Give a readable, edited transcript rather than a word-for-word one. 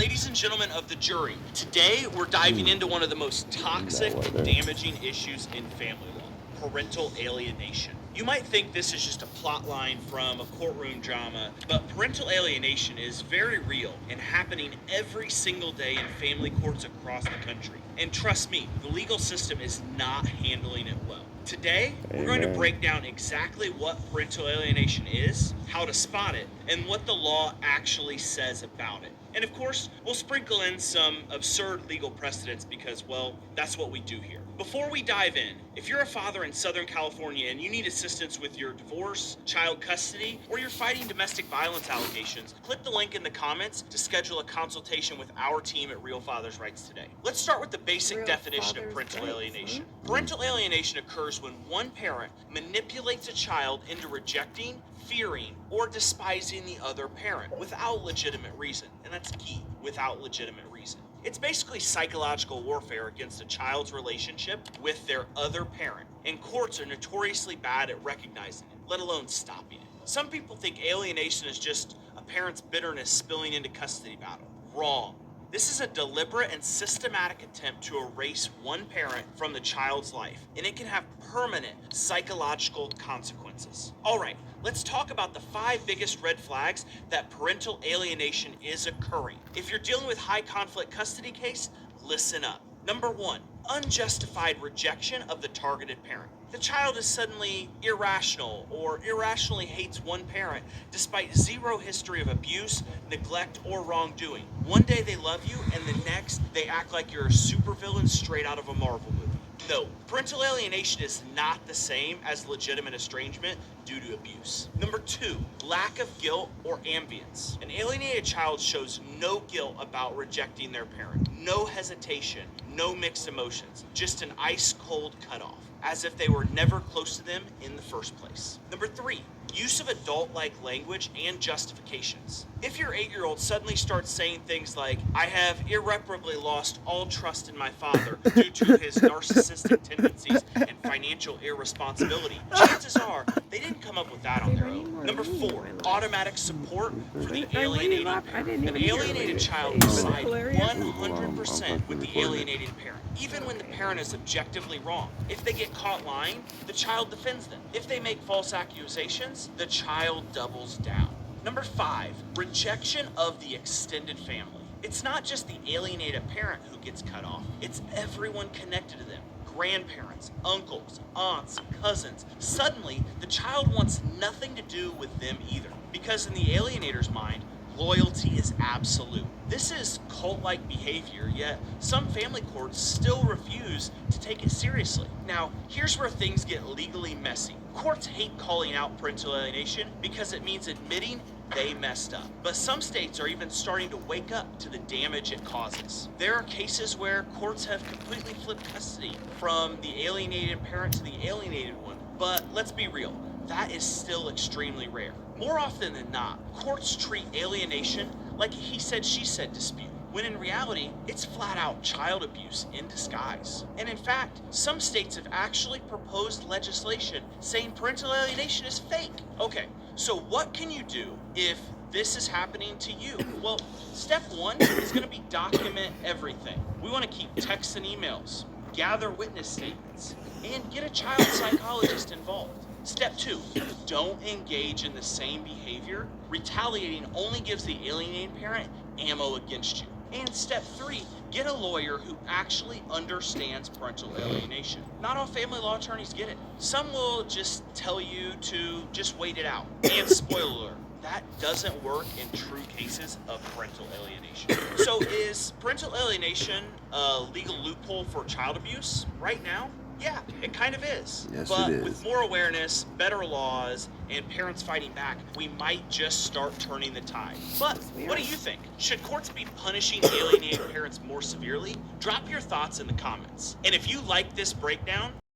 Ladies and gentlemen of the jury, today we're diving into one of the most toxic and damaging issues in family law: parental alienation. You might think this is just a plot line from a courtroom drama, but parental alienation is very real and happening every single day in family courts across the country. And trust me, the legal system is not handling it well. Today, we're going to break down exactly what parental alienation is, how to spot it, and what the law actually says about it. And of course, we'll sprinkle in some absurd legal precedents because, well, that's what we do here. Before we dive in, if you're a father in Southern California and you need assistance with your divorce, child custody, or you're fighting domestic violence allegations, click the link in the comments to schedule a consultation with our team at Real Fathers Rights Today. Let's start with the basic definition of parental alienation. Parental alienation occurs when one parent manipulates a child into rejecting, fearing, or despising the other parent without legitimate reason. And that's key, without legitimate reason. It's basically psychological warfare against a child's relationship with their other parent, and courts are notoriously bad at recognizing it, let alone stopping it. Some people think alienation is just a parent's bitterness spilling into custody battle. Wrong. This is a deliberate and systematic attempt to erase one parent from the child's life, and it can have permanent psychological consequences. All right, let's talk about the 5 biggest red flags that parental alienation is occurring. If you're dealing with high conflict custody case, listen up. Number 1, unjustified rejection of the targeted parent. The child is suddenly irrational or irrationally hates one parent despite zero history of abuse, neglect, or wrongdoing. One day they love you and the next they act like you're a supervillain straight out of a Marvel movie. No, parental alienation is not the same as legitimate estrangement due to abuse. Number 2, lack of guilt or ambience. An alienated child shows no guilt about rejecting their parent, no hesitation, no mixed emotions, just an ice-cold cutoff, as if they were never close to them in the first place. Number 3, use of adult-like language and justifications. If your 8-year-old suddenly starts saying things like, "I have irreparably lost all trust in my father due to his narcissistic tendencies and financial irresponsibility," chances are they didn't come up with that on their own. Number 4, automatic support for the alienating parent. An alienated child will side 100% with the alienated parent, even when the parent is objectively wrong. If they get caught lying, the child defends them. If they make false accusations, the child doubles down. Number 5, rejection of the extended family. It's not just the alienated parent who gets cut off, it's everyone connected to them. Grandparents, uncles, aunts, cousins. Suddenly, the child wants nothing to do with them either, because in the alienator's mind, loyalty is absolute. This is cult-like behavior, yet some family courts still refuse to take it seriously. Now, here's where things get legally messy. Courts hate calling out parental alienation because it means admitting they messed up. But some states are even starting to wake up to the damage it causes. There are cases where courts have completely flipped custody from the alienated parent to the alienated one. But let's be real, that is still extremely rare. More often than not, courts treat alienation like a he said, she said dispute, when in reality, it's flat out child abuse in disguise. And in fact, some states have actually proposed legislation saying parental alienation is fake. Okay, so what can you do if this is happening to you? Well, step 1 is going to be document everything. We want to keep texts and emails, gather witness statements, and get a child psychologist involved. Step 2, don't engage in the same behavior. Retaliating only gives the alienated parent ammo against you. And step 3, get a lawyer who actually understands parental alienation. Not all family law attorneys get it. Some will just tell you to just wait it out. And spoiler alert, that doesn't work in true cases of parental alienation. So is parental alienation a legal loophole for child abuse right now? Yeah, it kind of is. Yes, but it is. with more awareness, better laws, and parents fighting back, we might just start turning the tide. But what do you think? Should courts be punishing alienated parents more severely? Drop your thoughts in the comments. And if you like this breakdown,